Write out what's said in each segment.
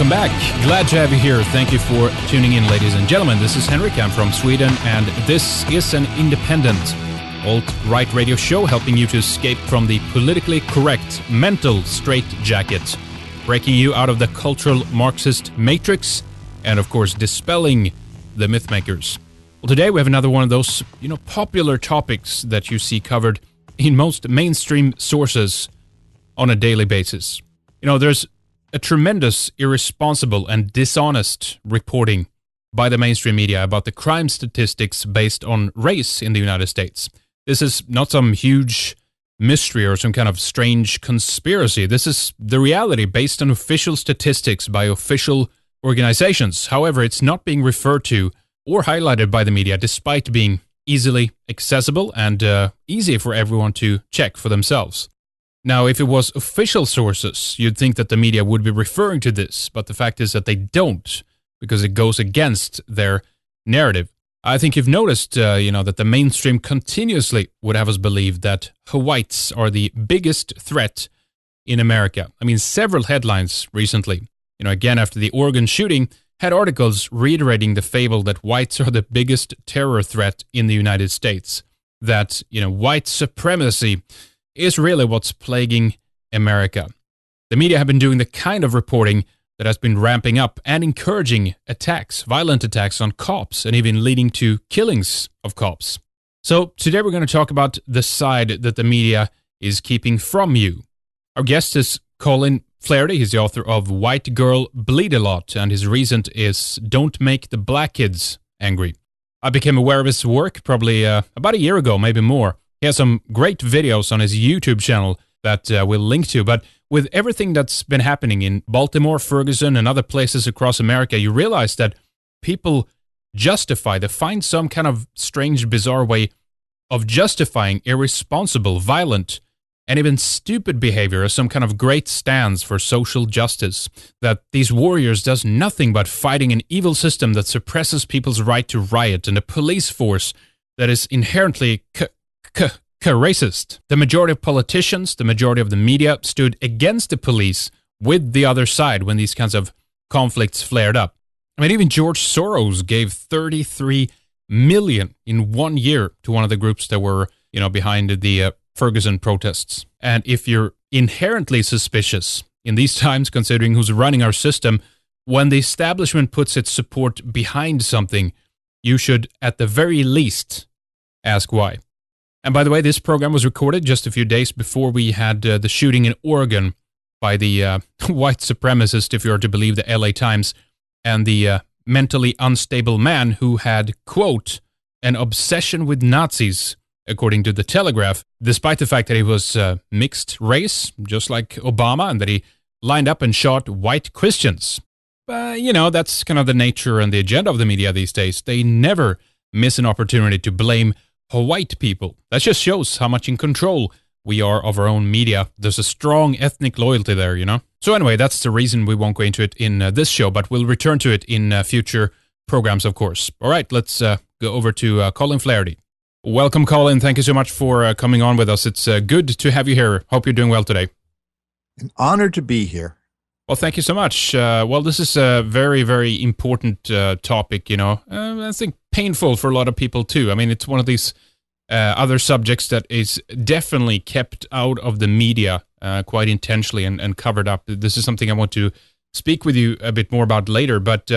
Welcome back. Glad to have you here. Thank you for tuning in, ladies and gentlemen. This is Henrik. I'm from Sweden, and this is an independent alt-right radio show helping you to escape from the politically correct mental straitjacket, breaking you out of the cultural Marxist matrix, and of course dispelling the mythmakers. Well, today we have another one of those, popular topics that you see covered in most mainstream sources on a daily basis. There's a tremendous irresponsible and dishonest reporting by the mainstream media about the crime statistics based on race in the United States. This is not some huge mystery or some kind of strange conspiracy. This is the reality based on official statistics by official organizations. However, it's not being referred to or highlighted by the media despite being easily accessible and easy for everyone to check for themselves. Now, if it was official sources, you'd think that the media would be referring to this, but the fact is that they don't, because it goes against their narrative. I think you've noticed, that the mainstream continuously would have us believe that whites are the biggest threat in America. I mean, several headlines recently, again after the Oregon shooting, had articles reiterating the fable that whites are the biggest terror threat in the United States. That, white supremacy is really what's plaguing America. The media have been doing the kind of reporting that has been ramping up and encouraging attacks, violent attacks on cops, and even leading to killings of cops. So today we're going to talk about the side that the media is keeping from you. Our guest is Colin Flaherty. He's the author of White Girl Bleed a Lot, and his recent is Don't Make the Black Kids Angry. I became aware of his work probably about a year ago, maybe more. He has some great videos on his YouTube channel that we'll link to, but with everything that's been happening in Baltimore, Ferguson, and other places across America, you realize that people they find some kind of strange, bizarre way of justifying irresponsible, violent, and even stupid behavior as some kind of great stands for social justice. That these warriors does nothing but fighting an evil system that suppresses people's right to riot and a police force that is inherently racist. The majority of politicians, the majority of the media stood against the police with the other side when these kinds of conflicts flared up. I mean, even George Soros gave $33 million in 1 year to one of the groups that were, behind the Ferguson protests. And if you're inherently suspicious in these times, considering who's running our system, when the establishment puts its support behind something, you should, at the very least, ask why. And by the way, this program was recorded just a few days before we had the shooting in Oregon by the white supremacist, if you are to believe the LA Times, and the mentally unstable man who had, quote, an obsession with Nazis, according to the Telegraph, despite the fact that he was mixed race, just like Obama, and that he lined up and shot white Christians. That's kind of the nature and the agenda of the media these days. They never miss an opportunity to blame white people. That just shows how much in control we are of our own media. There's a strong ethnic loyalty there, So anyway, that's the reason we won't go into it in this show, but we'll return to it in future programs, of course. All right, let's go over to Colin Flaherty. Welcome, Colin. Thank you so much for coming on with us. It's good to have you here. Hope you're doing well today. An honor to be here. Well, thank you so much. This is a very, very important topic, I think painful for a lot of people too. I mean, it's one of these other subjects that is definitely kept out of the media quite intentionally and covered up. This is something I want to speak with you a bit more about later, but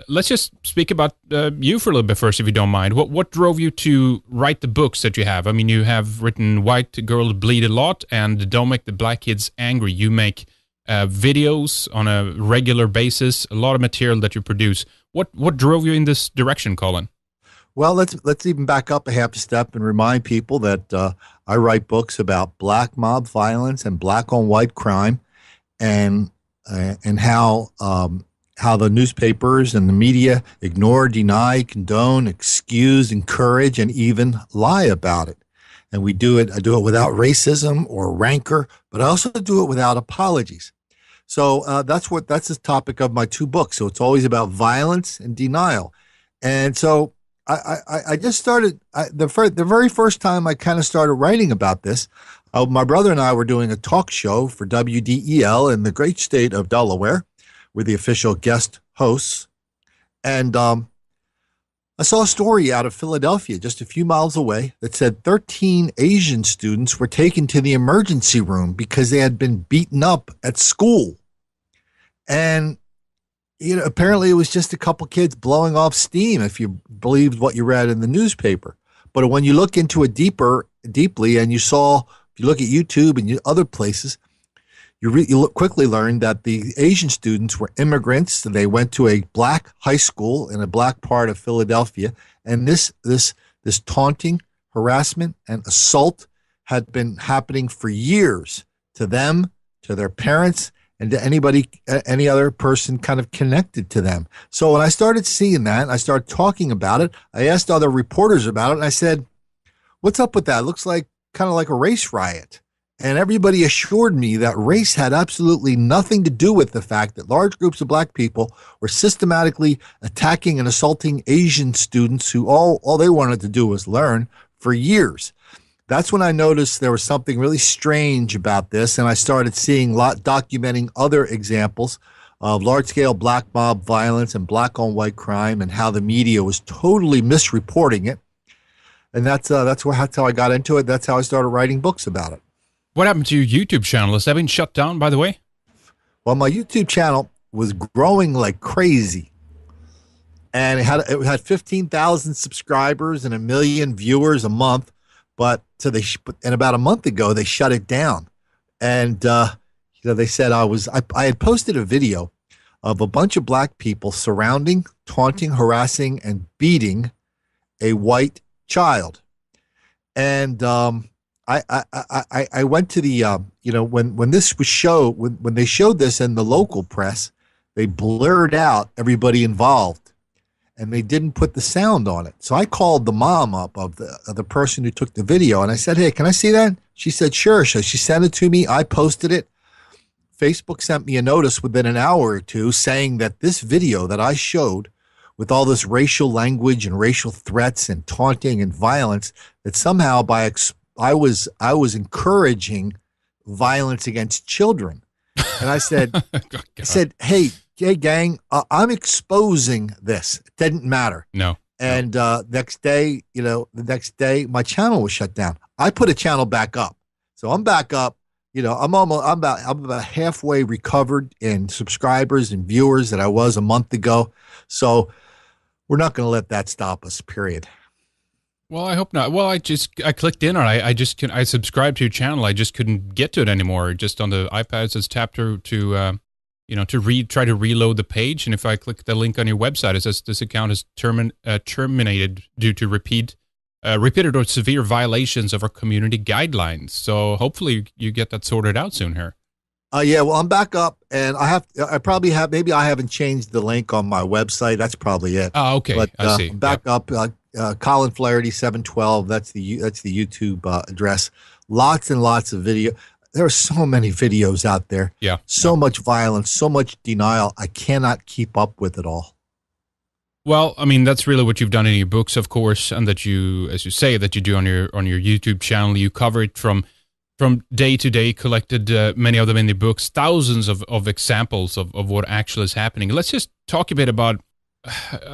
let's just speak about you for a little bit first, if you don't mind. What drove you to write the books that you have? I mean, you have written White Girl Bleed a Lot and Don't Make the Black Kids Angry. You make videos on a regular basis, a lot of material that you produce. What drove you in this direction, Colin? Well, let's even back up a half step and remind people that I write books about black mob violence and black on white crime, and how the newspapers and the media ignore, deny, condone, excuse, encourage, and even lie about it. And I do it without racism or rancor, but I also do it without apologies. So that's the topic of my two books. So it's always about violence and denial. And so I just started, the very first time I kind of started writing about this, my brother and I were doing a talk show for WDEL in the great state of Delaware, were the official guest hosts. And I saw a story out of Philadelphia, just a few miles away, that said 13 Asian students were taken to the emergency room because they had been beaten up at school. And apparently it was just a couple kids blowing off steam, if you believed what you read in the newspaper. But when you look into it deeply, and if you look at YouTube and other places, you quickly learn that the Asian students were immigrants. They went to a black high school in a black part of Philadelphia, and this taunting, harassment, and assault had been happening for years to them, to their parents, and to any other person kind of connected to them. So when I started seeing that, I started talking about it. I asked other reporters about it, and I said, "What's up with that? It looks like kind of like a race riot." And everybody assured me that race had absolutely nothing to do with the fact that large groups of black people were systematically attacking and assaulting Asian students who all they wanted to do was learn for years. That's when I noticed there was something really strange about this, and I started documenting other examples of large-scale black mob violence and black-on-white crime, and how the media was totally misreporting it. And that's how I got into it. That's how I started writing books about it. What happened to your YouTube channel? Has that been shut down, by the way? Well, my YouTube channel was growing like crazy, and it had 15,000 subscribers and 1 million viewers a month. But about a month ago, they shut it down, and they said I had posted a video of a bunch of black people surrounding, taunting, harassing, and beating a white child, and I went to the when this was when they showed this in the local press, they blurred out everybody involved, and they didn't put the sound on it. So I called the mom up of the person who took the video, and I said, "Hey, can I see that?" She said, "Sure." So she sent it to me. I posted it. Facebook sent me a notice within an hour or two saying that this video that I showed, with all this racial language and racial threats and taunting and violence, that somehow I was encouraging violence against children. And I said, hey gang, I'm exposing this. It didn't matter. No. And the next day, my channel was shut down. I put a channel back up. So I'm back up. I'm about halfway recovered in subscribers and viewers that I was a month ago. So we're not going to let that stop us, period. Well, I hope not. Well, I clicked in on it. I subscribed to your channel. I just couldn't get to it anymore. Just on the iPad, it says tap to try to reload the page. And if I click the link on your website, it says this account is terminated due to repeated or severe violations of our community guidelines. So hopefully you get that sorted out soon here. Yeah, well, I'm back up, and maybe I haven't changed the link on my website. That's probably it. Oh, okay. But, I see. I'm back up. Colin Flaherty 712. That's the YouTube address. Lots and lots of video. There are so many videos out there. Yeah. So much violence, so much denial. I cannot keep up with it all. Well, I mean, that's really what you've done in your books, of course, and that you, as you say, that you do on your YouTube channel. You cover it from day to day, collected many of them in the books, thousands of examples of what actually is happening. Let's just talk a bit about,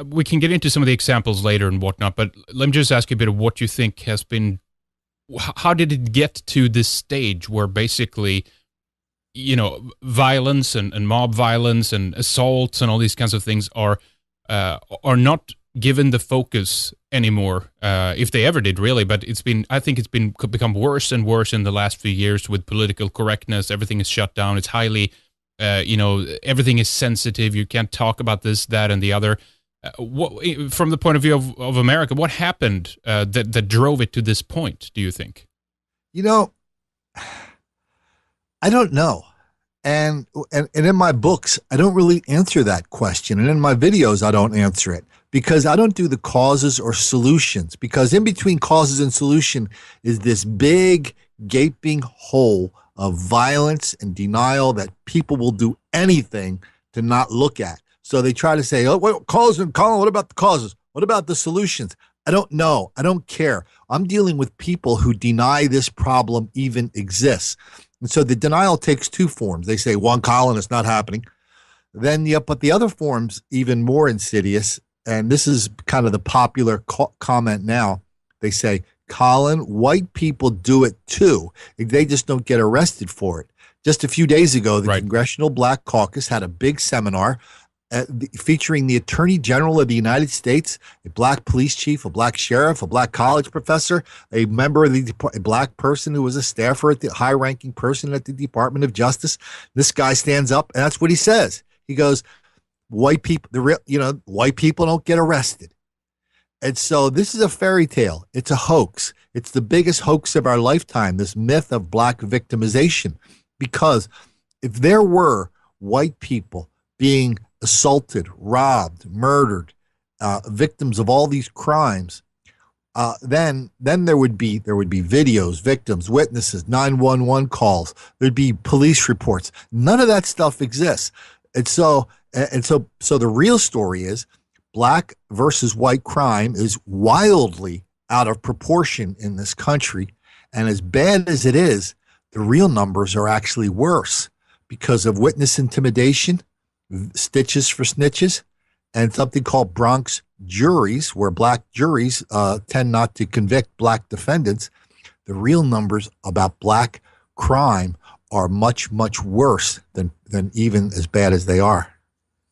we can get into some of the examples later and whatnot, but let me just ask you a bit of what you think has been, how did it get to this stage where basically, violence and mob violence and assaults and all these kinds of things are not given the focus anymore, if they ever did, really. But I think it's become worse and worse in the last few years with political correctness. Everything is shut down. It's highly, everything is sensitive. You can't talk about this, that, and the other. From the point of view of America, what happened that drove it to this point, do you think? I don't know. And in my books, I don't really answer that question. And in my videos, I don't answer it because I don't do the causes or solutions, because in between causes and solution is this big gaping hole of violence and denial that people will do anything to not look at. So they try to say, "Oh, what Colin, what about the causes? What about the solutions?" I don't know. I don't care. I'm dealing with people who deny this problem even exists. And so the denial takes two forms. They say, "One, Colin, it's not happening." Then, yeah, but the other form's even more insidious. And this is kind of the popular comment now. They say, Colin, white people do it too. They just don't get arrested for it. Just a few days ago, the Congressional Black Caucus had a big seminar featuring the Attorney General of the United States, a black police chief, a black sheriff, a black college professor, a member of a black person who was a staffer at the high-ranking person at the Department of Justice. This guy stands up, and that's what he says. He goes, white people, white people don't get arrested. And so this is a fairy tale. It's a hoax. It's the biggest hoax of our lifetime, this myth of black victimization. Because if there were white people being assaulted, robbed, murdered, victims of all these crimes, then there would be videos, victims, witnesses, 911 calls. There'd be police reports. None of that stuff exists. And so the real story is black versus white crime is wildly out of proportion in this country. And as bad as it is, the real numbers are actually worse because of witness intimidation, stitches for snitches, and something called Bronx juries, where black juries tend not to convict black defendants. The real numbers about black crime are much, much worse than even as bad as they are.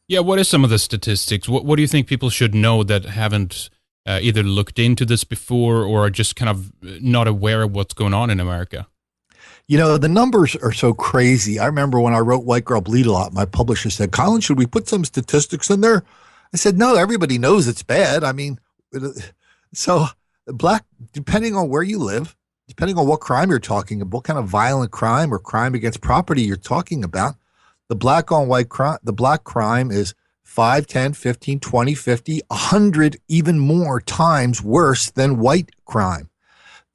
Yeah, what is some of the statistics? What do you think people should know that haven't either looked into this before or are just kind of not aware of what's going on in America? The numbers are so crazy. I remember when I wrote White Girl Bleed a Lot, my publisher said, Colin, should we put some statistics in there? I said, no, everybody knows it's bad. I mean, so black, depending on where you live, depending on what crime you're talking about, what kind of violent crime or crime against property you're talking about, the black crime is 5, 10, 15, 20, 50, 100, even more times worse than white crime.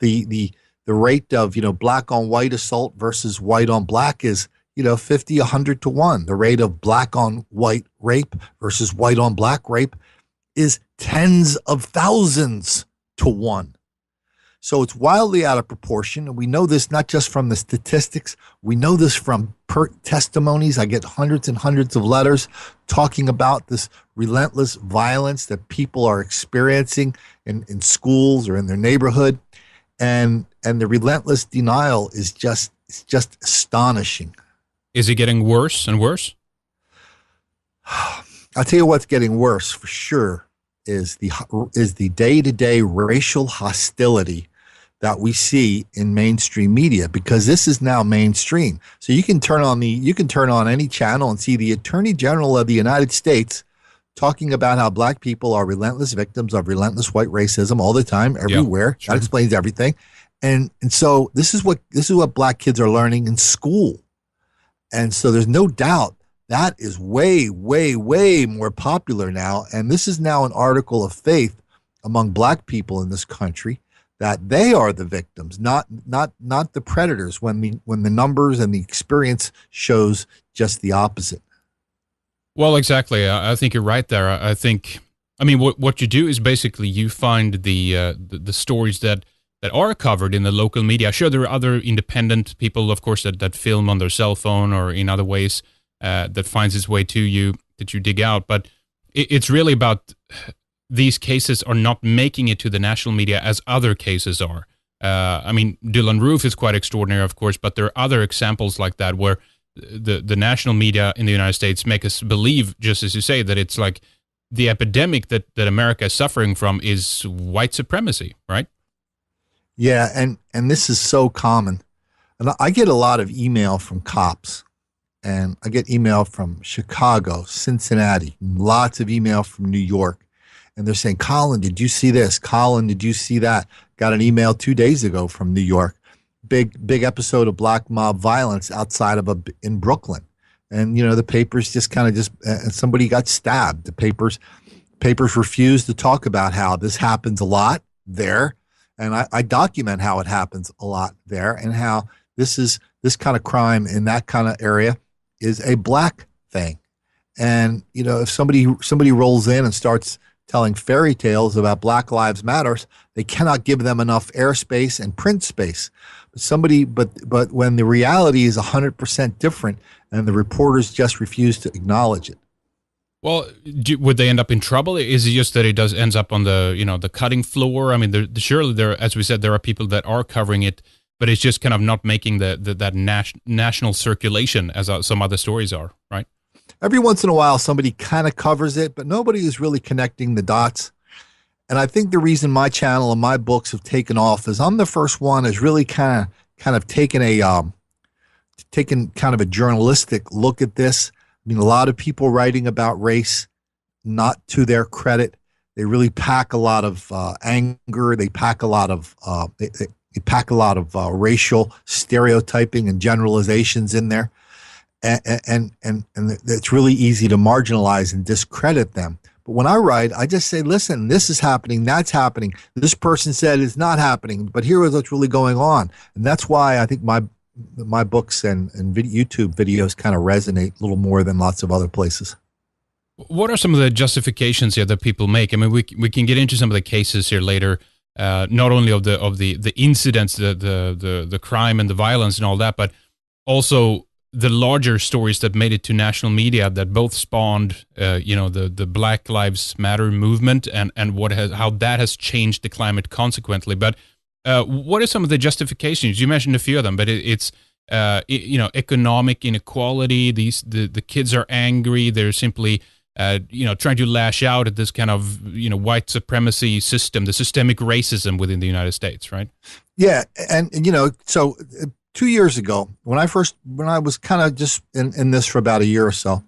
The rate of, black on white assault versus white on black is, 50, 100 to 1. The rate of black on white rape versus white on black rape is tens of thousands to 1. So it's wildly out of proportion. And we know this not just from the statistics. We know this from testimonies. I get hundreds and hundreds of letters talking about this relentless violence that people are experiencing in schools or in their neighborhood. And the relentless denial is just astonishing. Is it getting worse and worse? I'll tell you what's getting worse for sure is the day-to-day racial hostility that we see in mainstream media, because this is now mainstream. So you can turn on any channel and see the Attorney General of the United States talking about how black people are relentless victims of relentless white racism all the time, everywhere. Yeah, sure. That explains everything. And so this is what black kids are learning in school. And so there's no doubt that is way, way, way more popular now. And this is now an article of faith among black people in this country that they are the victims, not the predators, when the numbers and the experience shows just the opposite. Well, exactly. I think you're right there. What you do is basically you find the stories that are covered in the local media. Sure, there are other independent people, of course, that film on their cell phone or in other ways that finds its way to you, that you dig out. But it's really about these cases are not making it to the national media as other cases are. Dylan Roof is quite extraordinary, of course, but there are other examples like that where the national media in the United States make us believe, just as you say, that it's like the epidemic that America is suffering from is white supremacy, right? Yeah, and this is so common. And I get a lot of email from cops, and I get email from Chicago, Cincinnati, lots of email from New York. And they're saying, Colin, did you see this? Colin, did you see that? Got an email 2 days ago from New York. Big episode of black mob violence outside in Brooklyn. And, the papers just somebody got stabbed. The papers refuse to talk about how this happens a lot there. And I document how it happens a lot there and how this kind of crime in that kind of area is a black thing. And, if somebody rolls in and starts telling fairy tales about Black Lives Matters, they cannot give them enough airspace and print space. But when the reality is 100% different, and the reporters just refuse to acknowledge it. Well, would they end up in trouble? Is it just that it ends up on the the cutting floor? I mean, surely there, as we said, there are people that are covering it, but it's just kind of not making that national circulation as some other stories are, right? Every once in a while, somebody kind of covers it, but nobody is really connecting the dots. And I think the reason my channel and my books have taken off is I'm the first one has really kind of taken kind of a journalistic look at this. I mean, a lot of people writing about race, not to their credit. They really pack a lot of anger. They pack a lot of racial stereotyping and generalizations in there, and it's really easy to marginalize and discredit them. But when I write, I just say, listen, this is happening, that's happening. This person said it's not happening, but here is what's really going on, and that's why I think my books and YouTube videos kind of resonate a little more than lots of other places. What are some of the justifications here that people make? I mean, we can get into some of the cases here later, not only of the incidents, the crime and the violence and all that, but also the larger stories that made it to national media that both spawned, the Black Lives Matter movement and how that has changed the climate consequently. But what are some of the justifications? You mentioned a few of them, but it's economic inequality. The kids are angry. They're simply trying to lash out at this kind of white supremacy system, the systemic racism within the United States, right? Yeah, and so 2 years ago, when I was kind of just in this for about a year or so,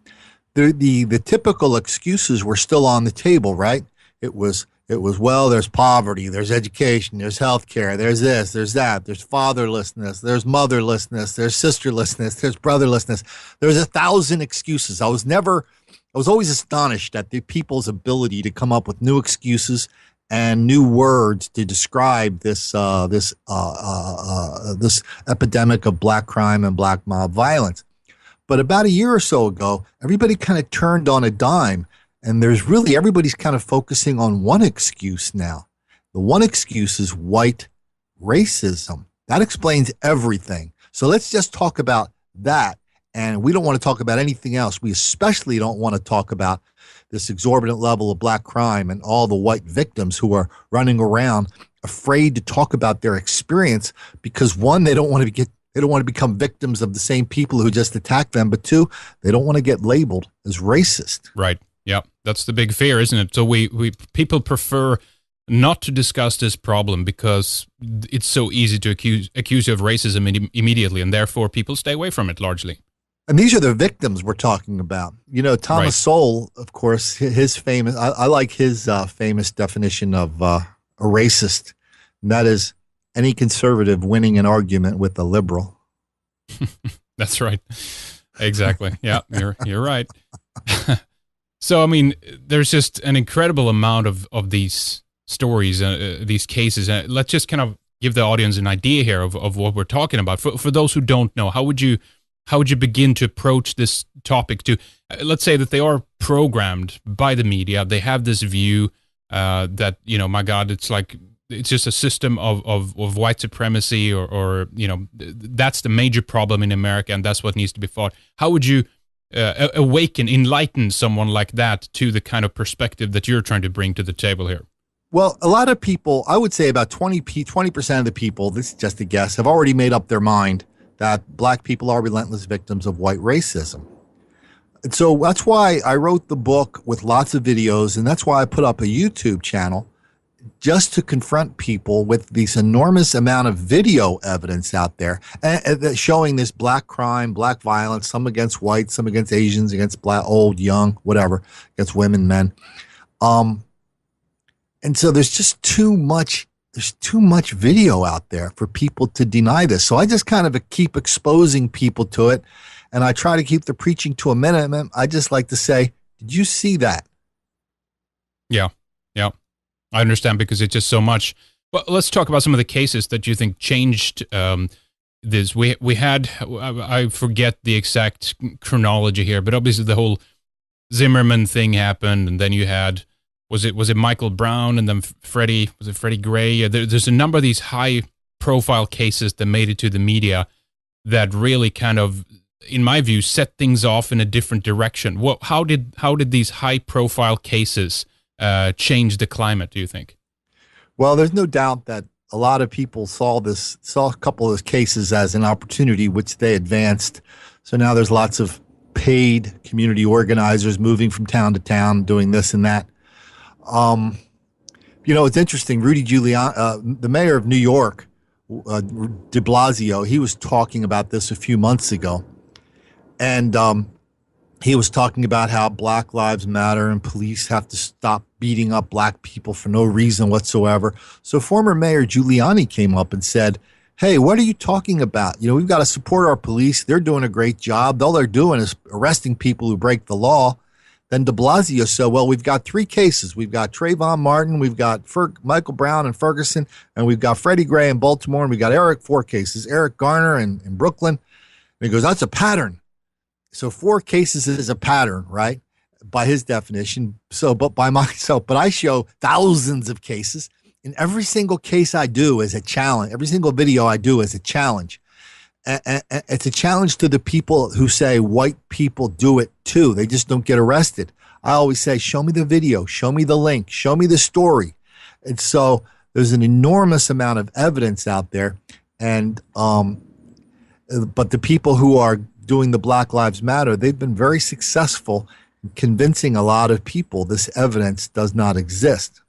the typical excuses were still on the table, right? It was, well, there's poverty, there's education, there's healthcare, there's this, there's that, there's fatherlessness, there's motherlessness, there's sisterlessness, there's brotherlessness. There's 1,000 excuses. I was always astonished at the people's ability to come up with new excuses and new words to describe this epidemic of black crime and black mob violence. But about a year or so ago, everybody kind of turned on a dime. And everybody's kind of focusing on one excuse now. The one excuse is white racism. That explains everything. So let's just talk about that. And we don't want to talk about anything else. We especially don't want to talk about this exorbitant level of black crime and all the white victims who are running around afraid to talk about their experience because, one, they don't want to become victims of the same people who just attacked them, but two, they don't want to get labeled as racist. Right. Yeah, that's the big fear, isn't it? So people prefer not to discuss this problem because it's so easy to accuse you of racism immediately, and therefore people stay away from it largely. And these are the victims we're talking about. Thomas Right. Sowell, of course, his famous. I like his famous definition of a racist, and that is any conservative winning an argument with a liberal. That's right. Exactly. Yeah, you're right. So, I mean, there's just an incredible amount of these stories, these cases. Let's just kind of give the audience an idea here of what we're talking about. For those who don't know, how would you begin to approach this topic? To let's say that they are programmed by the media, they have this view that my God, it's just a system of white supremacy, or that's the major problem in America, and that's what needs to be fought. How would you enlighten someone like that to the kind of perspective that you're trying to bring to the table here? Well, a lot of people, I would say about 20% of the people, this is just a guess, have already made up their mind that black people are relentless victims of white racism. And so that's why I wrote the book with lots of videos, and that's why I put up a YouTube channel, just to confront people with this enormous amount of video evidence out there showing this black crime, black violence, some against whites, some against Asians, against black, old, young, whatever, against women, men. And so there's just too much video out there for people to deny this. So I just kind of keep exposing people to it, and I try to keep the preaching to a minimum. I just like to say, did you see that? Yeah. I understand, because it's just so much. Well, let's talk about some of the cases that you think changed this. We had, I forget the exact chronology here, but obviously the whole Zimmerman thing happened, and then you had, was it Michael Brown, and then Freddie Gray? There's a number of these high profile cases that made it to the media that really kind of in my view, set things off in a different direction. How did these high-profile cases change the climate, do you think? Well, there's no doubt that a lot of people saw a couple of those cases as an opportunity, which they advanced. So now there's lots of paid community organizers moving from town to town, doing this and that. It's interesting. Rudy Giuliani, the mayor of New York, de Blasio, he was talking about this a few months ago. And he was talking about how Black Lives Matter and police have to stop beating up black people for no reason whatsoever. So former Mayor Giuliani came up and said, hey, what are you talking about? We've got to support our police. They're doing a great job. All they're doing is arresting people who break the law. Then de Blasio said, well, we've got 3 cases. We've got Trayvon Martin, we've got Michael Brown in Ferguson, and we've got Freddie Gray in Baltimore, and we got 4 cases, Eric Garner in Brooklyn. And he goes, that's a pattern. So 4 cases is a pattern, right? By his definition. But I show thousands of cases. And every single case I do is a challenge. Every single video I do is a challenge. And it's a challenge to the people who say white people do it too. They just don't get arrested. I always say, show me the video, show me the link, show me the story. And so there's an enormous amount of evidence out there. And but the people who are doing the Black Lives Matter, they've been very successful in convincing a lot of people this evidence does not exist.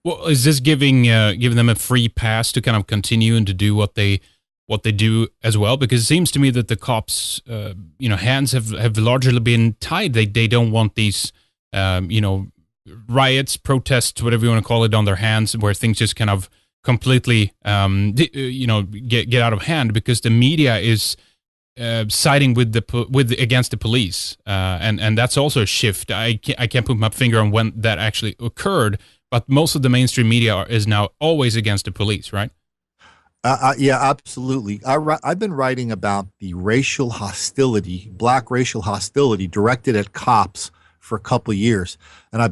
Well, is this giving them a free pass to kind of continue and to do what they do as well? Because it seems to me that the cops, hands have largely been tied. They don't want these, riots, protests, whatever you want to call it, on their hands, where things just kind of completely, get out of hand, because the media is siding against the police, and that's also a shift. I can't put my finger on when that actually occurred, but most of the mainstream media is now always against the police, right? Yeah, absolutely. I've been writing about the racial hostility, black racial hostility directed at cops for a couple of years. And I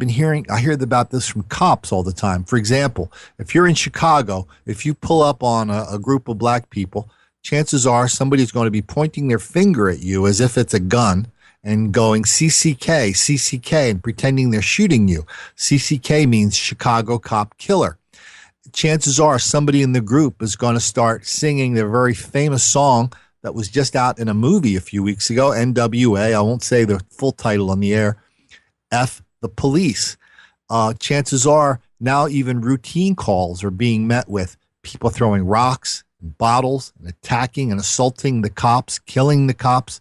hear about this from cops all the time. For example, if you're in Chicago, if you pull up on a group of black people, chances are somebody's going to be pointing their finger at you as if it's a gun and going CCK, CCK, and pretending they're shooting you. CCK means Chicago Cop Killer. Chances are somebody in the group is going to start singing their very famous song that was just out in a movie a few weeks ago, NWA. I won't say the full title on the air. F the police. Chances are now even routine calls are being met with people throwing rocks and bottles and attacking and assaulting the cops, killing the cops.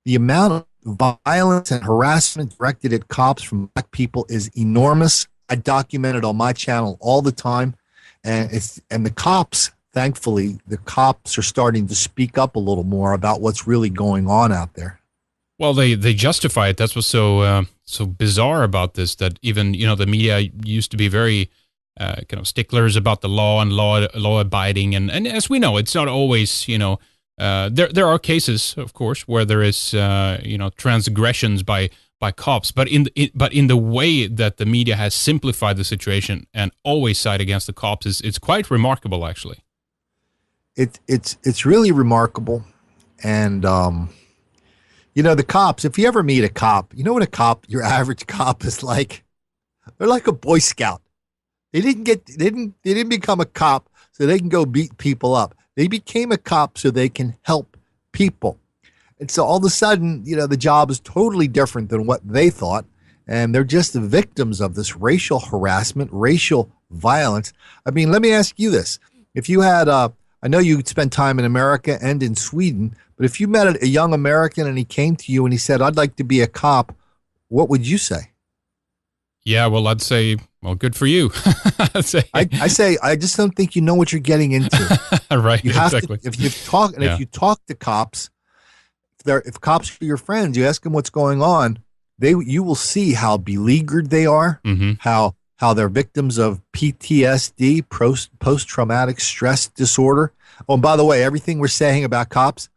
The amount of violence and harassment directed at cops from black people is enormous. I document it on my channel all the time, and the cops, thankfully, the cops are starting to speak up a little more about what's really going on out there. Well, they justify it. That's what's so bizarre about this. That even the media used to be very kind of sticklers about the law and law abiding, and as we know, it's not always there are cases, of course, where there is transgressions by cops, but in the way that the media has simplified the situation and always side against the cops it's quite remarkable, actually. It's really remarkable, and the cops. If you ever meet a cop, you know what your average cop is like. They're like a Boy Scout. They didn't become a cop so they can go beat people up. They became a cop so they can help people. And so all of a sudden, the job is totally different than what they thought. And they're just the victims of this racial harassment, racial violence. I mean, let me ask you this. If you had, I know you spent time in America and in Sweden, but if you met a young American and he came to you and he said, I'd like to be a cop, what would you say? Yeah, well, I'd say, well, good for you. I say, I just don't think you know what you're getting into. Right, you have exactly. To, if you talk to cops, if cops are your friends, you ask them what's going on, you will see how beleaguered they are, mm-hmm. how they're victims of PTSD, post-traumatic stress disorder. Oh, and by the way, everything we're saying about cops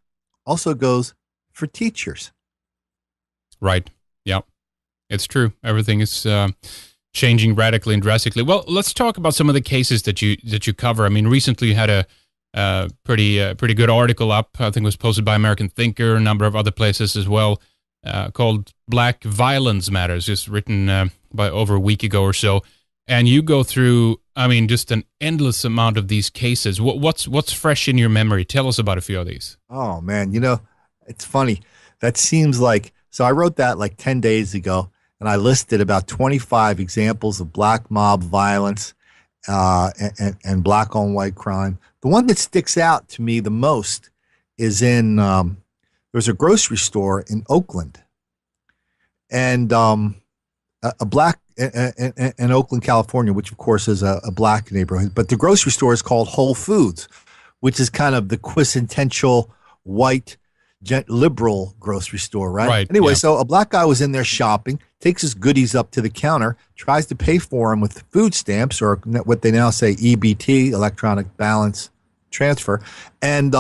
also goes for teachers. Right. Yeah, it's true. Everything is changing radically and drastically. Well, let's talk about some of the cases that you cover. I mean, recently you had pretty good article up. I think it was posted by American Thinker, a number of other places as well, called "Black Violence Matters," just written by over a week ago or so. And you go through, I mean, just an endless amount of these cases. What's fresh in your memory? Tell us about a few of these. Oh man, it's funny. That seems like, so I wrote that like 10 days ago, and I listed about 25 examples of black mob violence and black on white crime. The one that sticks out to me the most is there's a grocery store in Oakland, and a black in Oakland, California, which of course is a black neighborhood. But the grocery store is called Whole Foods, which is kind of the quintessential white liberal grocery store, right? Right. Anyway, yeah. So a black guy was in there shopping, takes his goodies up to the counter, tries to pay for them with food stamps, or what they now say EBT, electronic balance transfer, and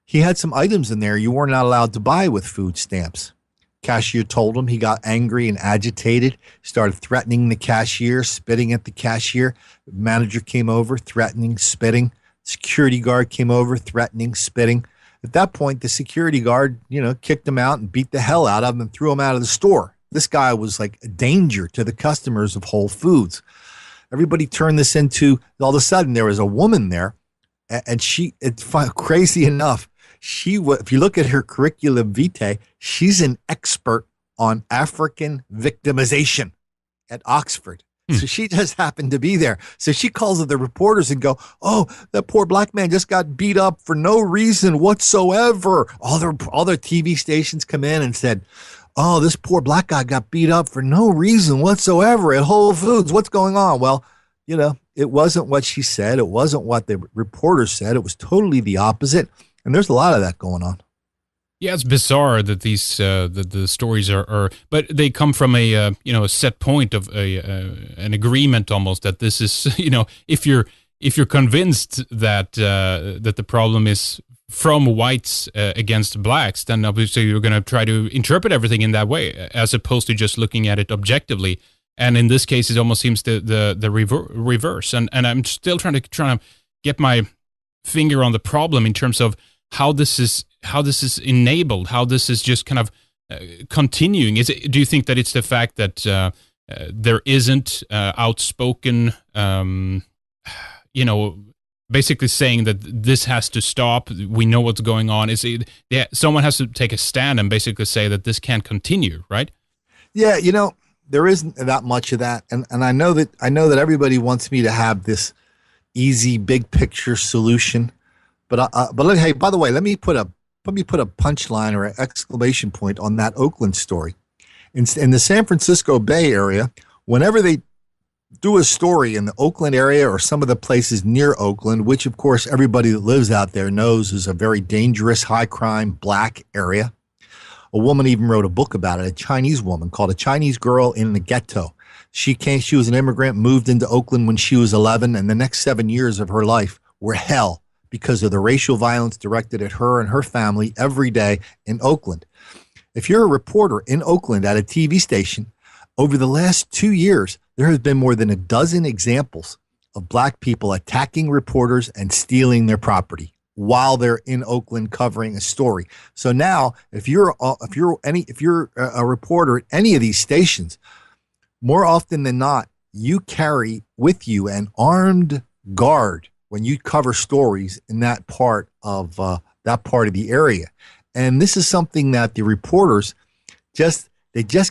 he had some items in there you were not allowed to buy with food stamps. Cashier told him. He got angry and agitated, started threatening the cashier, spitting at the cashier. Manager came over, threatening, spitting. Security guard came over, threatening, spitting. At that point, the security guard, kicked him out and beat the hell out of him and threw him out of the store. This guy was like a danger to the customers of Whole Foods. Everybody turned this into, all of a sudden, there was a woman there, and it's crazy enough, if you look at her curriculum vitae, she's an expert on African victimization at Oxford. So she just happened to be there. So she calls the reporters and go, "Oh, that poor black man just got beat up for no reason whatsoever." All their TV stations come in and said, "Oh, this poor black guy got beat up for no reason whatsoever at Whole Foods. What's going on?" Well, it wasn't what she said. It wasn't what the reporters said. It was totally the opposite. And there's a lot of that going on. Yeah, it's bizarre that these the stories are, but they come from a set point of an agreement almost that this is if you're convinced that that the problem is from whites against blacks, then obviously you're going to try to interpret everything in that way as opposed to just looking at it objectively. And in this case, it almost seems the reverse. And I'm still trying to get my finger on the problem in terms of how this is enabled, how this is just kind of continuing. Do you think that it's the fact that there isn't outspoken, basically saying that this has to stop? We know what's going on. Someone has to take a stand and basically say that this can't continue, right? Yeah, there isn't that much of that, and I know that everybody wants me to have this easy big picture solution. But hey, by the way, let me put a punchline or an exclamation point on that Oakland story. In the San Francisco Bay Area, whenever they do a story in the Oakland area or some of the places near Oakland, which of course everybody that lives out there knows is a very dangerous, high crime, black area. A woman even wrote a book about it, a Chinese woman called A Chinese Girl in the Ghetto. She was an immigrant, moved into Oakland when she was 11, and the next 7 years of her life were hell because of the racial violence directed at her and her family every day in Oakland. If you're a reporter in Oakland at a TV station, over the last 2 years, there has been more than a dozen examples of black people attacking reporters and stealing their property while they're in Oakland covering a story. So now, if you're a reporter at any of these stations, more often than not, you carry with you an armed guard when you cover stories in that part of the area. And this is something that the reporters just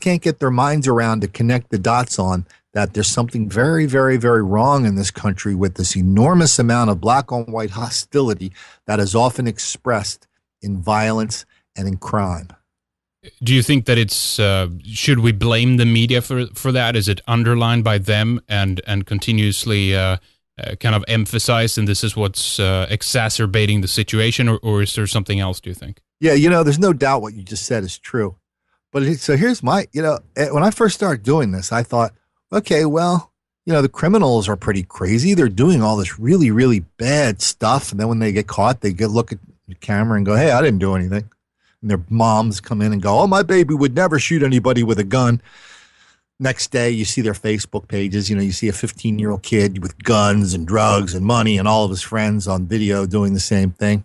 can't get their minds around to connect the dots on, that there's something very, very, very wrong in this country with this enormous amount of black on white hostility that is often expressed in violence and in crime. Do you think that it's should we blame the media for that? Is it underlined by them and continuously kind of emphasized, and this is what's exacerbating the situation, or is there something else, do you think? Yeah, there's no doubt what you just said is true. But so here's my, when I first started doing this, I thought, okay, well, the criminals are pretty crazy. They're doing all this really, really bad stuff. And then when they get caught, they look at the camera and go, "Hey, I didn't do anything." And their moms come in and go, "Oh, my baby would never shoot anybody with a gun." Next day, you see their Facebook pages. You know, you see a 15-year-old kid with guns and drugs and money, and all of his friends on video doing the same thing.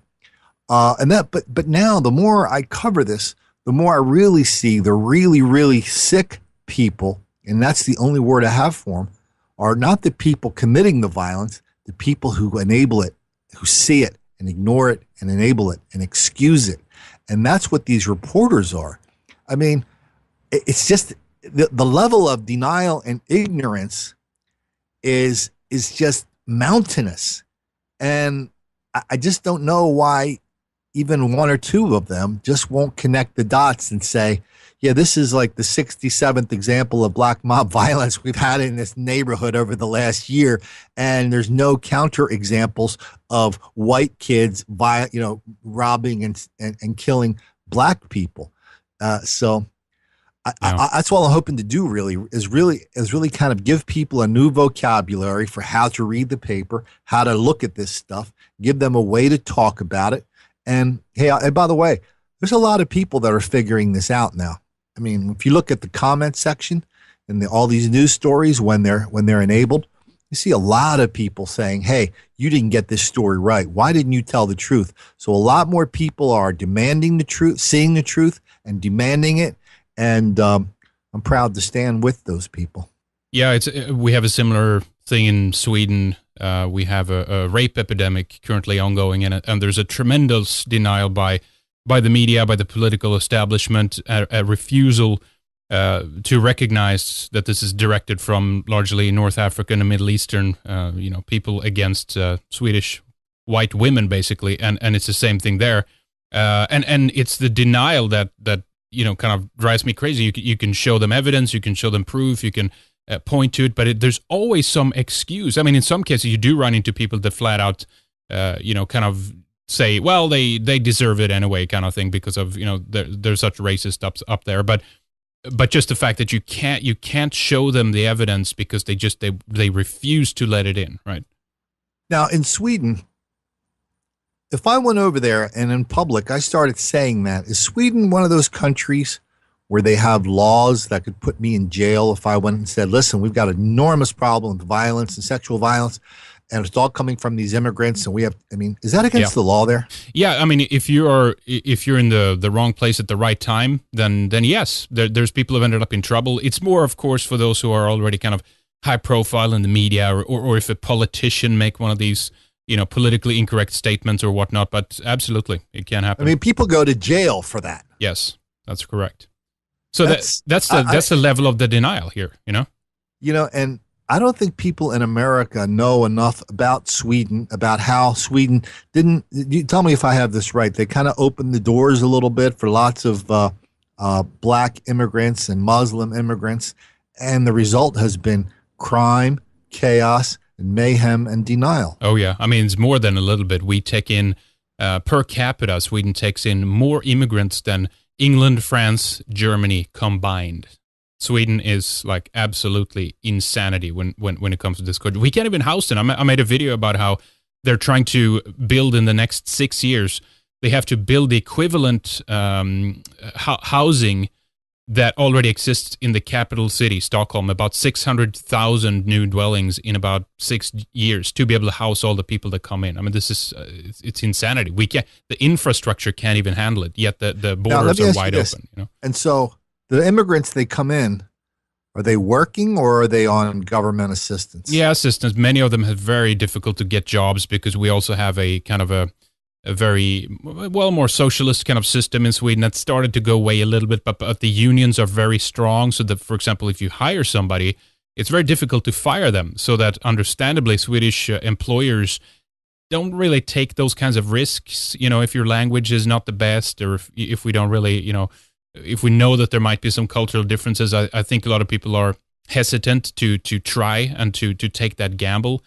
But now, the more I cover this, the more I really see the really, really sick people, and that's the only word I have for them, are not the people committing the violence, the people who enable it, who see it and ignore it and enable it and excuse it. And that's what these reporters are. I mean, it's just the level of denial and ignorance is just mountainous. And I just don't know why even one or two of them just won't connect the dots and say, yeah, this is like the 67th example of black mob violence we've had in this neighborhood over the last year, and there's no counter examples of white kids, robbing and killing black people. So that's all I'm hoping to do. Is really kind of give people a new vocabulary for how to read the paper, how to look at this stuff, give them a way to talk about it. And hey, by the way, there's a lot of people that are figuring this out now. I mean, if you look at the comment section and all these news stories when they're enabled, you see a lot of people saying, "Hey, you didn't get this story right. Why didn't you tell the truth?" So a lot more people are demanding the truth, seeing the truth, and demanding it. And I'm proud to stand with those people. Yeah, we have a similar thing in Sweden. We have a rape epidemic currently ongoing, and there's a tremendous denial by the media, by the political establishment, a refusal to recognize that this is directed from largely North African and Middle Eastern, people against Swedish white women, basically, and it's the same thing there, and it's the denial that kind of drives me crazy. You can show them evidence, you can show them proof, you can point to it, but there's always some excuse. I mean, in some cases, you do run into people that flat out, kind of say, well, they deserve it anyway, kind of thing, because of they're such racist up there. But just the fact that you can't show them the evidence because they refuse to let it in, right? Now in Sweden, if I went over there and in public I started saying that, is Sweden one of those countries where they have laws that could put me in jail if I went and said, listen, we've got an enormous problem with violence and sexual violence, and it's all coming from these immigrants, and is that against the law there? Yeah, I mean, if you're in the wrong place at the right time, then yes, there's people who have ended up in trouble. It's more, of course, for those who are already kind of high profile in the media, or if a politician make one of these politically incorrect statements or whatnot. But absolutely, it can happen. I mean, people go to jail for that. Yes, that's correct. So that's the level of the denial here, and I don't think people in America know enough about Sweden, about how Sweden didn't. You tell me if I have this right. They kind of opened the doors a little bit for lots of black immigrants and Muslim immigrants, and the result has been crime, chaos, and mayhem and denial. Oh yeah, I mean, it's more than a little bit. We take in per capita, Sweden takes in more immigrants than England, France, Germany combined. Sweden is like absolutely insanity when it comes to this country. We can't even house them. I made a video about how they're trying to build in the next 6 years. They have to build the equivalent housing that already exists in the capital city, Stockholm, about 600,000 new dwellings in about 6 years to be able to house all the people that come in. I mean, this is it's insanity. The infrastructure can't even handle it. Yet the borders are wide open. And so the immigrants, they come in. Are they working or are they on government assistance? Yeah, assistance. Many of them have very difficult to get jobs because we also have a kind of a very, more socialist kind of system in Sweden that started to go away a little bit, but the unions are very strong. So that, for example, if you hire somebody, it's very difficult to fire them. So that understandably, Swedish employers don't really take those kinds of risks. If your language is not the best, or if we don't really, if we know that there might be some cultural differences, I think a lot of people are hesitant to try and to take that gamble.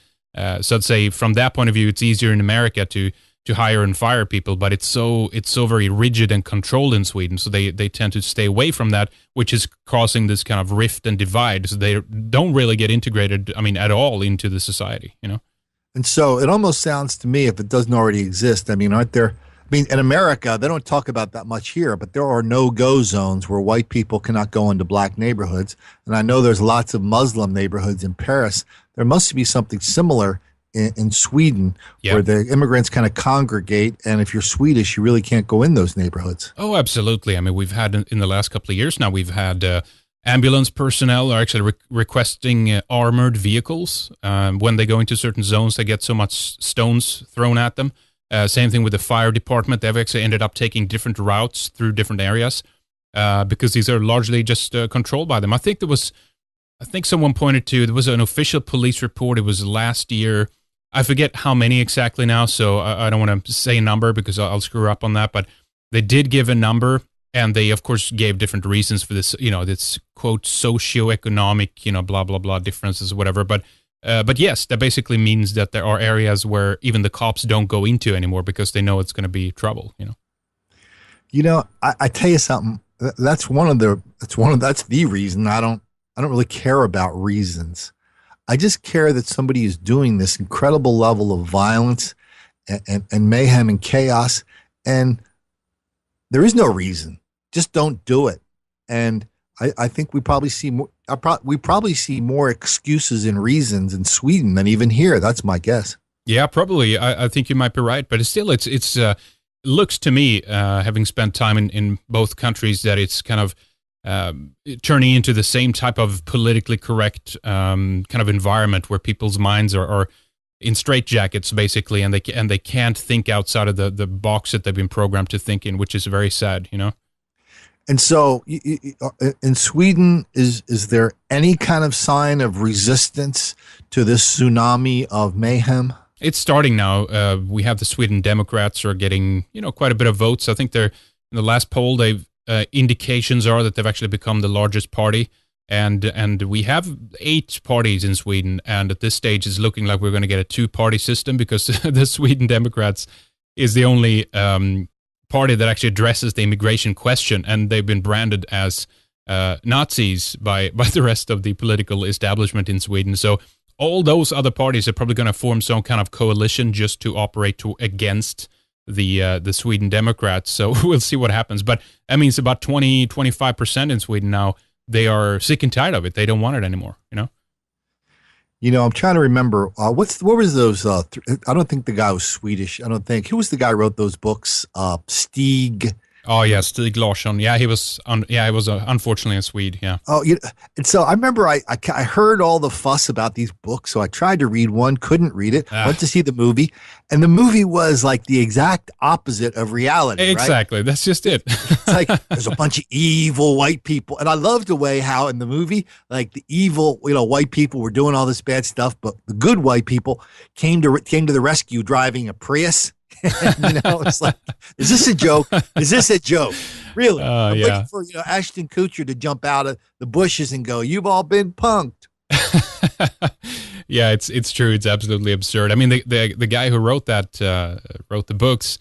So I'd say from that point of view, it's easier in America to hire and fire people, but it's so very rigid and controlled in Sweden, so they tend to stay away from that, which is causing this kind of rift and divide. So they don't really get integrated, at all into the society, And so it almost sounds to me, if it doesn't already exist, aren't there mean, in America, they don't talk about that much here, but there are no-go zones where white people cannot go into black neighborhoods. And I know there's lots of Muslim neighborhoods in Paris. There must be something similar in Sweden, where the immigrants kind of congregate. And if you're Swedish, you really can't go in those neighborhoods. Oh, absolutely. I mean, we've had in the last couple of years now, we've had ambulance personnel are actually requesting armored vehicles. When they go into certain zones, they get so much stones thrown at them. Same thing with the fire department. They've actually ended up taking different routes through different areas because these are largely just controlled by them. I think someone pointed to, there was an official police report. It was last year. I forget how many exactly now, so I don't want to say a number because I'll screw up on that. But they did give a number, and they, of course, gave different reasons for this, this, quote, socioeconomic, blah, blah, blah, differences or whatever. But yes, that basically means that there are areas where even the cops don't go into anymore because they know it's going to be trouble, I tell you something. That's the reason I don't really care about reasons. I just care that somebody is doing this incredible level of violence and mayhem and chaos, and there is no reason. Just don't do it. And I think we probably see more. We probably see more excuses and reasons in Sweden than even here. That's my guess. Yeah, probably. I think you might be right, but still, it's looks to me, having spent time in both countries, that it's kind of turning into the same type of politically correct kind of environment where people's minds are in straitjackets, basically, and they can't think outside of the box that they've been programmed to think in, which is very sad, And so, in Sweden, is there any kind of sign of resistance to this tsunami of mayhem? It's starting now. We have the Sweden Democrats are getting quite a bit of votes. I think they're in the last poll. They've indications are that they've actually become the largest party, and we have 8 parties in Sweden. And at this stage, it's looking like we're going to get a 2-party system because the Sweden Democrats is the only party that actually addresses the immigration question, and they've been branded as Nazis by the rest of the political establishment in Sweden. So all those other parties are probably going to form some kind of coalition just to operate against the Sweden Democrats. So we'll see what happens. But I mean, it's about 25% in Sweden now. They are sick and tired of it. They don't want it anymore. I'm trying to remember what was those? I don't think the guy was Swedish. I don't think. Who was the guy who wrote those books? Stieg. Oh yeah, Stig Larsson. Yeah, he was. He was unfortunately a Swede. Yeah. Oh, and so I remember I heard all the fuss about these books, so I tried to read one, couldn't read it. Went to see the movie, and the movie was like the exact opposite of reality. Exactly, right? That's just it. It's like there's a bunch of evil white people, and I loved the way how in the movie, like the evil white people were doing all this bad stuff, but the good white people came to the rescue driving a Prius. It's like, is this a joke? Is this a joke? Really? I'm looking for Ashton Kutcher to jump out of the bushes and go, "You've all been punked." Yeah, it's true. It's absolutely absurd. I mean, the guy who wrote the books.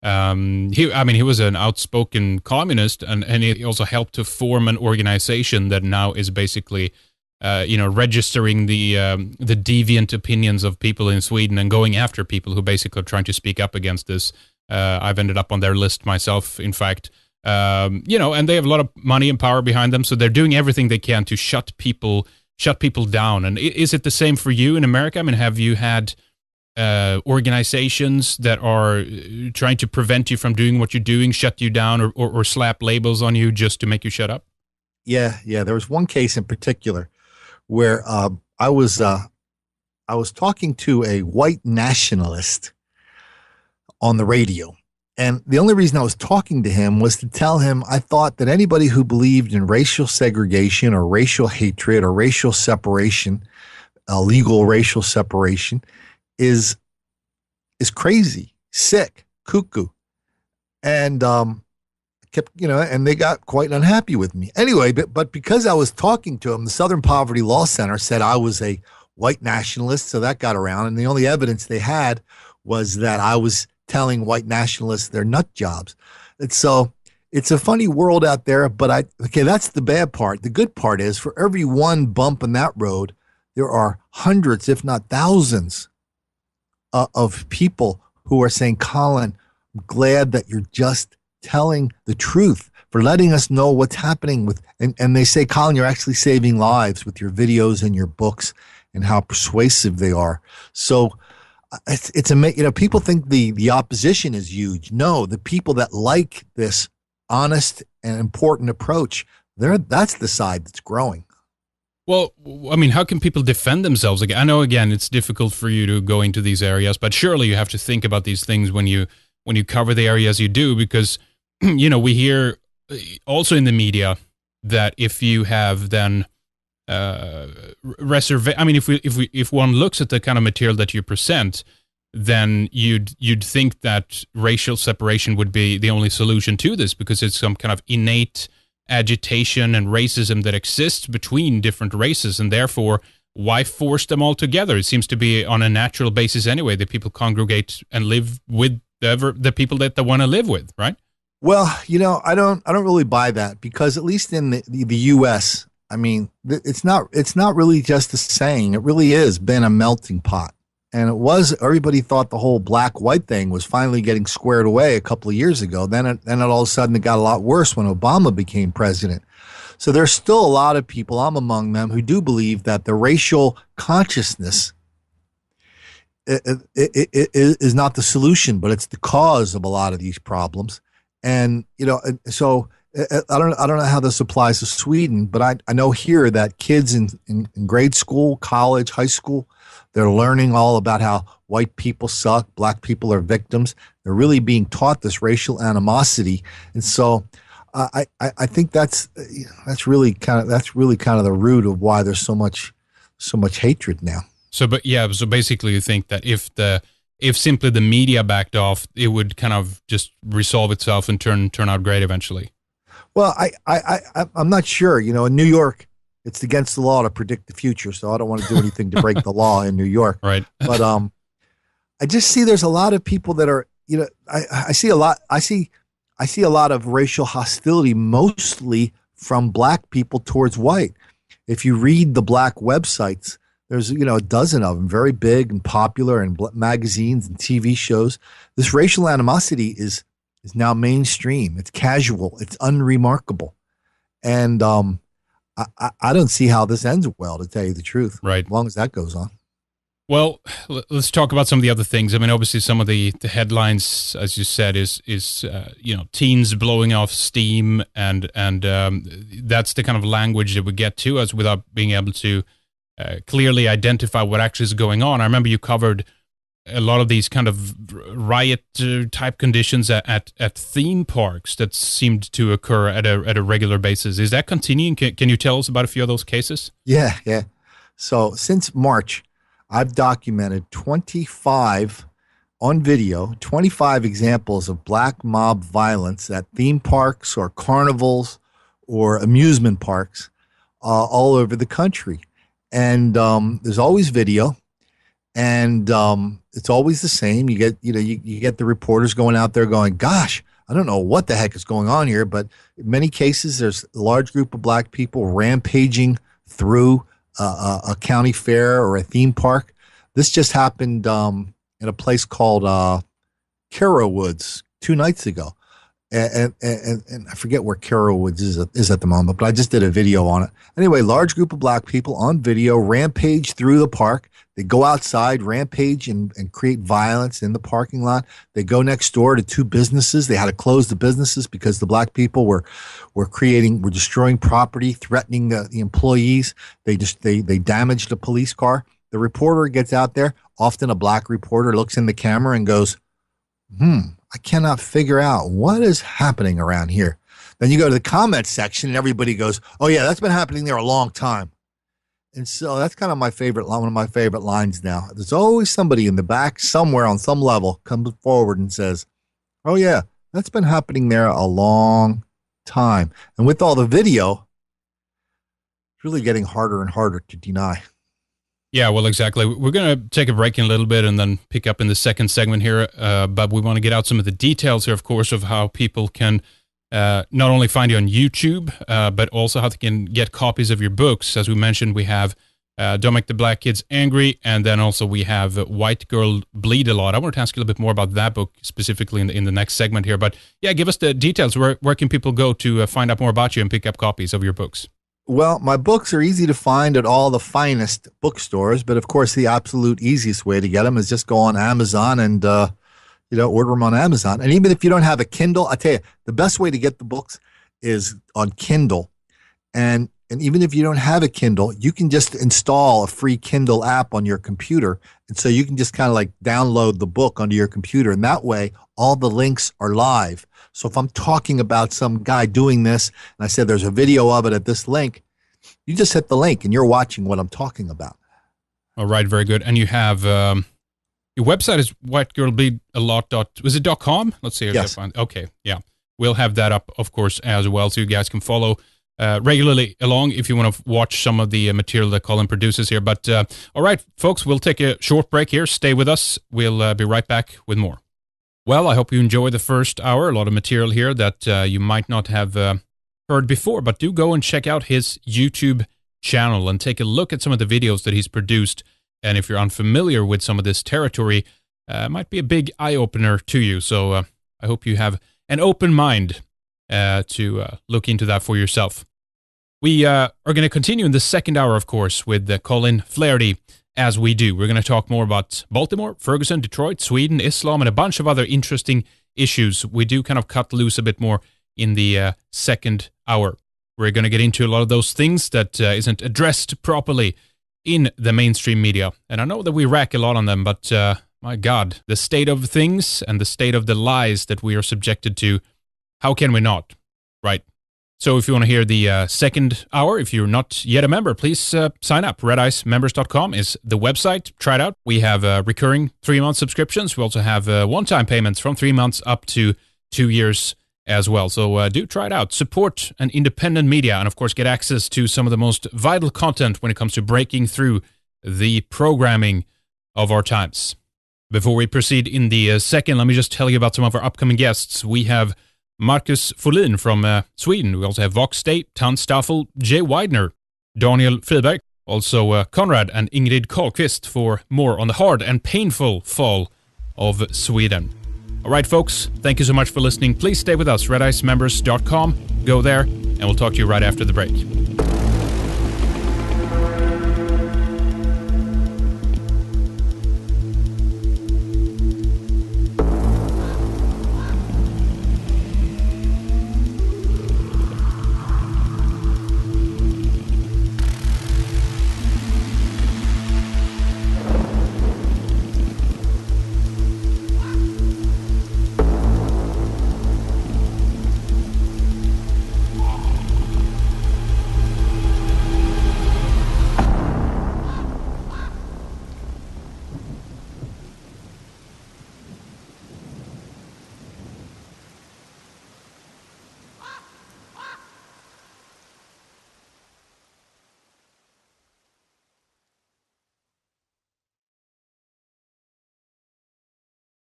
He was an outspoken communist, and he also helped to form an organization that now is basically registering the deviant opinions of people in Sweden and going after people who basically are trying to speak up against this. I've ended up on their list myself, in fact. And they have a lot of money and power behind them, so they're doing everything they can to shut people down. And is it the same for you in America? I mean, have you had organizations that are trying to prevent you from doing what you're doing, shut you down, or slap labels on you just to make you shut up? Yeah. There was one case in particular where I was talking to a white nationalist on the radio. And the only reason I was talking to him was to tell him I thought that anybody who believed in racial segregation or racial hatred or racial separation, legal racial separation, is crazy, sick, cuckoo. And and they got quite unhappy with me. Anyway, but because I was talking to them, the Southern Poverty Law Center said I was a white nationalist, so that got around. And the only evidence they had was that I was telling white nationalists they're nut jobs. And so it's a funny world out there, but that's the bad part. The good part is for every one bump in that road, there are hundreds, if not thousands, of people who are saying, Colin, glad that you're just telling the truth, for letting us know what's happening with, and they say, Colin, you're actually saving lives with your videos and your books and how persuasive they are. So it's amazing. You know, people think the opposition is huge. No, the people that like this honest and important approach, that's the side that's growing. Well, I mean, how can people defend themselves? I know, again, it's difficult for you to go into these areas, but surely you have to think about these things when you cover the areas you do, because, you know, we hear also in the media that if you have then if one looks at the kind of material that you present, then you'd think that racial separation would be the only solution to this, because it's some kind of innate agitation and racism that exists between different races, and therefore why force them all together? It seems to be on a natural basis anyway that people congregate and live with the people that they want to live with, right? Well, you know, I don't really buy that, because at least in the U.S., I mean, it's not really just a saying. It really is been a melting pot. And everybody thought the whole black-white thing was finally getting squared away a couple of years ago. Then it all of a sudden it got a lot worse when Obama became president. So there's still a lot of people, I'm among them, who do believe that the racial consciousness is not the solution, but it's the cause of a lot of these problems. And, you know, so I don't know how this applies to Sweden, but I know here that kids in grade school, college, high school, they're learning all about how white people suck, black people are victims. They're really being taught this racial animosity, and so I think that's really kind of the root of why there's so much hatred now. So basically, you think that if simply the media backed off, it would kind of just resolve itself and turn out great eventually. Well, I'm not sure. You know, in New York, it's against the law to predict the future, so I don't want to do anything to break the law in New York. Right. But I just see there's a lot of people that are, you know, I see a lot of racial hostility, mostly from black people towards white. If you read the black websites, there's, you know, a dozen of them, very big and popular, in magazines and TV shows. This racial animosity is now mainstream. It's casual. It's unremarkable. And I don't see how this ends well, to tell you the truth. Right. As long as that goes on. Well, let's talk about some of the other things. I mean, obviously, some of the headlines, as you said, is you know, teens blowing off steam, and that's the kind of language that we get to us without being able to clearly identify what actually is going on. I remember you covered a lot of these kind of riot type conditions at theme parks that seemed to occur at a regular basis. Is that continuing? Can you tell us about a few of those cases? Yeah. So since March, I've documented 25 on video, 25 examples of black mob violence at theme parks or carnivals or amusement parks all over the country. And there's always video. And it's always the same. You get the reporters going out there going, gosh, I don't know what the heck is going on here. But in many cases, there's a large group of black people rampaging through a county fair or a theme park. This just happened in a place called Carroll Woods 2 nights ago. And I forget where Carroll Woods is at the moment, but I just did a video on it. Anyway, large group of black people on video rampage through the park. They go outside, rampage, and create violence in the parking lot. They go next door to 2 businesses. They had to close the businesses because the black people were destroying property, threatening the employees. They damaged a police car. The reporter gets out there. Often a black reporter looks in the camera and goes, I cannot figure out what is happening around here. Then you go to the comment section and everybody goes, oh yeah, that's been happening there a long time. And so that's kind of one of my favorite lines now. There's always somebody in the back somewhere on some level comes forward and says, oh yeah, that's been happening there a long time. And with all the video, it's really getting harder and harder to deny. Yeah, well, exactly. We're going to take a break in a little bit and then pick up in the second segment here. But we want to get out some of the details here, of course, of how people can not only find you on YouTube, but also how they can get copies of your books. As we mentioned, we have Don't Make the Black Kids Angry, and then also we have White Girl Bleed a Lot. I want to ask you a little bit more about that book specifically in the next segment here, but yeah, give us the details. Where can people go to find out more about you and pick up copies of your books? Well, my books are easy to find at all the finest bookstores, but of course the absolute easiest way to get them is just go on Amazon and order them on Amazon. And even if you don't have a Kindle, I tell you, the best way to get the books is on Kindle. And even if you don't have a Kindle, you can just install a free Kindle app on your computer. And so you can just kind of like download the book onto your computer. And that way, all the links are live. So if I'm talking about some guy doing this, and I said there's a video of it at this link, you just hit the link and you're watching what I'm talking about. All right, very good. And you have your website is whitegirlbleedalot. Was it .com? Let's see. Yes. Okay, yeah. We'll have that up, of course, as well, so you guys can follow regularly along if you want to watch some of the material that Colin produces here. But all right, folks, we'll take a short break here. Stay with us. We'll be right back with more. Well, I hope you enjoy the first hour. A lot of material here that you might not have heard before, but do go and check out his YouTube channel and take a look at some of the videos that he's produced. And if you're unfamiliar with some of this territory, it might be a big eye-opener to you. So I hope you have an open mind to look into that for yourself. We are going to continue in the second hour, of course, with Colin Flaherty, as we do. We're going to talk more about Baltimore, Ferguson, Detroit, Sweden, Islam, and a bunch of other interesting issues. We do kind of cut loose a bit more in the second hour. We're going to get into a lot of those things that isn't addressed properly in the mainstream media. And I know that we rack a lot on them, but my God, the state of things and the state of the lies that we are subjected to, how can we not, right? So if you want to hear the second hour, if you're not yet a member, please sign up. RedIceMembers.com is the website. Try it out. We have recurring 3-month subscriptions. We also have one-time payments from 3 months up to 2 years as well. So do try it out. Support an independent media and, of course, get access to some of the most vital content when it comes to breaking through the programming of our times. Before we proceed in the second, let me just tell you about some of our upcoming guests. We have Marcus Folin from Sweden. We also have Vox State, Tan Staffel, Jay Widener, Daniel Friberg, also Conrad and Ingrid Karlqvist for more on the hard and painful fall of Sweden. All right, folks, thank you so much for listening. Please stay with us, redicemembers.com. Go there, and we'll talk to you right after the break.